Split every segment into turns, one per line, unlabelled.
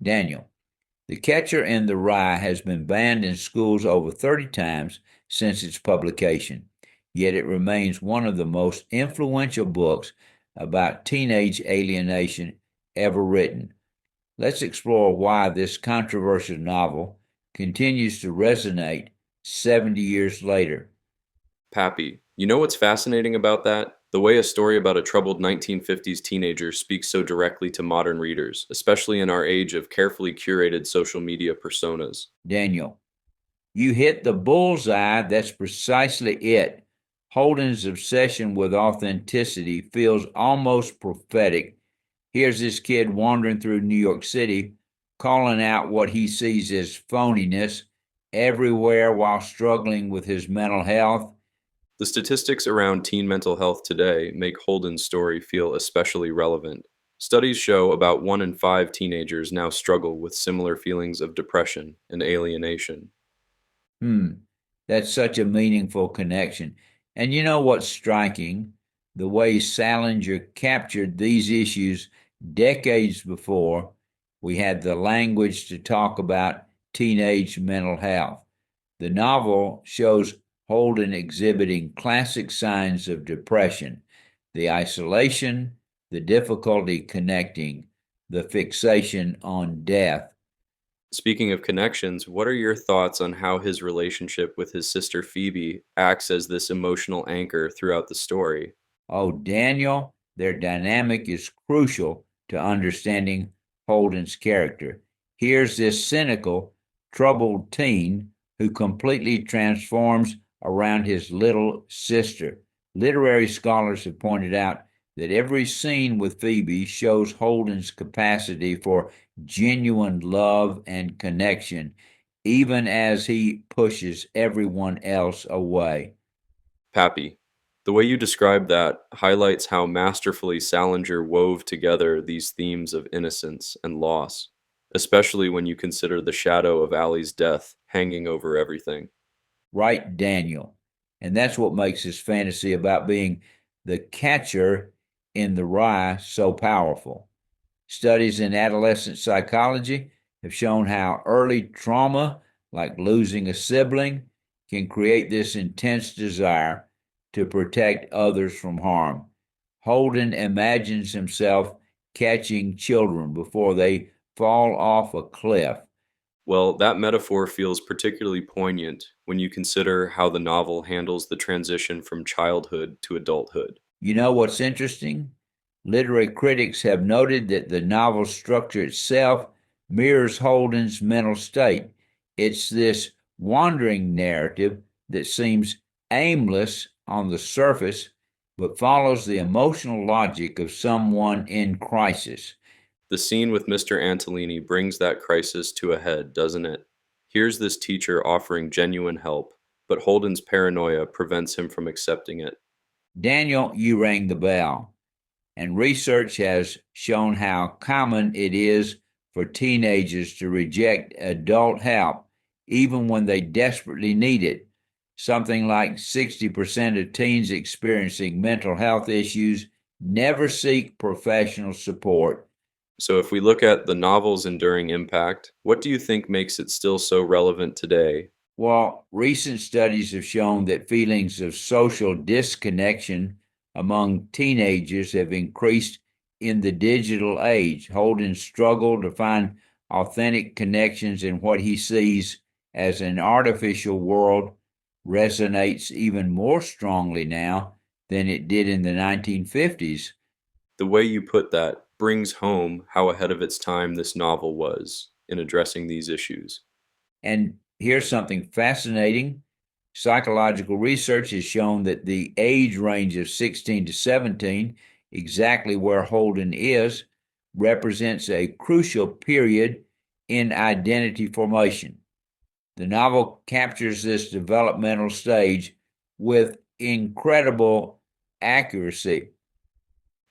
Daniel, The Catcher in the Rye has been banned in schools over 30 times since its publication, yet it remains one of the most influential books about teenage alienation ever written. Let's explore why this controversial novel continues to resonate 70 years later.
Pappy, you know what's fascinating about that? The way a story about a troubled 1950s teenager speaks so directly to modern readers, especially in our age of carefully curated social media personas.
Daniel, you hit the bullseye. That's precisely it. Holden's obsession with authenticity feels almost prophetic. Here's this kid wandering through New York City, calling out what he sees as phoniness everywhere while struggling with his mental health.
The statistics around teen mental health today make Holden's story feel especially relevant. Studies show about 1 in 5 teenagers now struggle with similar feelings of depression and alienation.
Hmm, that's such a meaningful connection. And you know what's striking? The way Salinger captured these issues decades before we had the language to talk about teenage mental health. The novel shows Holden exhibiting classic signs of depression: the isolation, the difficulty connecting, the fixation on death.
Speaking of connections, what are your thoughts on how his relationship with his sister Phoebe acts as this emotional anchor throughout the story?
Oh, Daniel, their dynamic is crucial to understanding Holden's character. Here's this cynical, troubled teen who completely transforms around his little sister. Literary scholars have pointed out that every scene with Phoebe shows Holden's capacity for genuine love and connection, even as he pushes everyone else away.
Pappy, the way you describe that highlights how masterfully Salinger wove together these themes of innocence and loss, especially when you consider the shadow of Allie's death hanging over everything.
Right, Daniel. And that's what makes his fantasy about being the catcher in the rye so powerful. Studies in adolescent psychology have shown how early trauma, like losing a sibling, can create this intense desire to protect others from harm. Holden imagines himself catching children before they fall off a cliff.
Well, that metaphor feels particularly poignant when you consider how the novel handles the transition from childhood to adulthood.
You know what's interesting? Literary critics have noted that the novel's structure itself mirrors Holden's mental state. It's this wandering narrative that seems aimless on the surface, but follows the emotional logic of someone in crisis.
The scene with Mr. Antolini brings that crisis to a head, doesn't it? Here's this teacher offering genuine help, but Holden's paranoia prevents him from accepting it.
Daniel, you rang the bell, and research has shown how common it is for teenagers to reject adult help even when they desperately need it. Something like 60% of teens experiencing mental health issues never seek professional support.
So, if we look at the novel's enduring impact, what do you think makes it still so relevant today?
While recent studies have shown that feelings of social disconnection among teenagers have increased in the digital age, Holden struggled to find authentic connections in what he sees as an artificial world resonates even more strongly now than it did in the 1950s.
The way you put that brings home how ahead of its time this novel was in addressing these issues.
And here's something fascinating. Psychological research has shown that the age range of 16 to 17, exactly where Holden is, represents a crucial period in identity formation. The novel captures this developmental stage with incredible accuracy.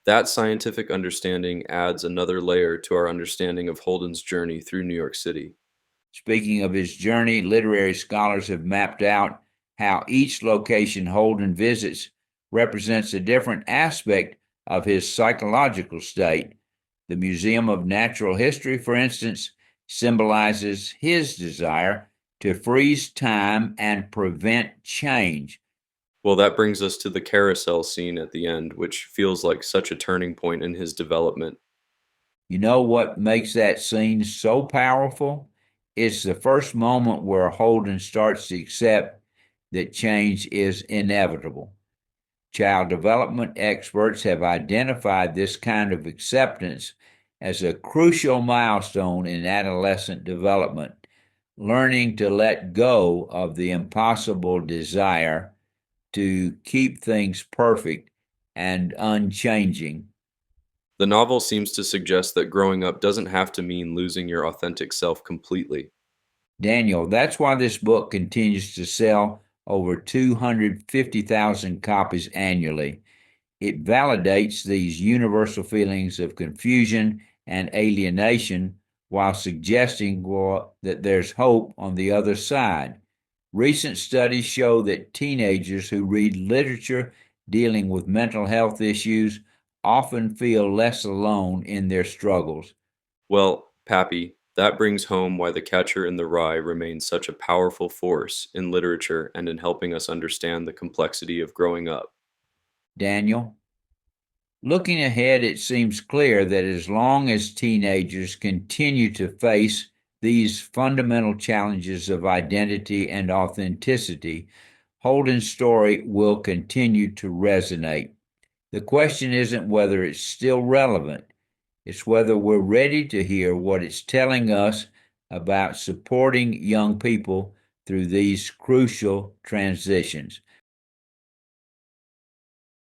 That scientific understanding adds another layer to our understanding of Holden's journey through New York City.
Speaking of his journey, literary scholars have mapped out how each location Holden visits represents a different aspect of his psychological state. The Museum of Natural History, for instance, symbolizes his desire to freeze time and prevent change.
Well, that brings us to the carousel scene at the end, which feels like such a turning point in his development.
You know what makes that scene so powerful? It's the first moment where Holden starts to accept that change is inevitable. Child development experts have identified this kind of acceptance as a crucial milestone in adolescent development, learning to let go of the impossible desire to keep things perfect and unchanging.
The novel seems to suggest that growing up doesn't have to mean losing your authentic self completely.
Daniel, that's why this book continues to sell over 250,000 copies annually. It validates these universal feelings of confusion and alienation while suggesting that there's hope on the other side. Recent studies show that teenagers who read literature dealing with mental health issues often feel less alone in their struggles.
Well, Pappy, that brings home why The Catcher in the Rye remains such a powerful force in literature and in helping us understand the complexity of growing up.
Daniel, looking ahead, it seems clear that as long as teenagers continue to face these fundamental challenges of identity and authenticity, Holden's story will continue to resonate. The question isn't whether it's still relevant, it's whether we're ready to hear what it's telling us about supporting young people through these crucial transitions.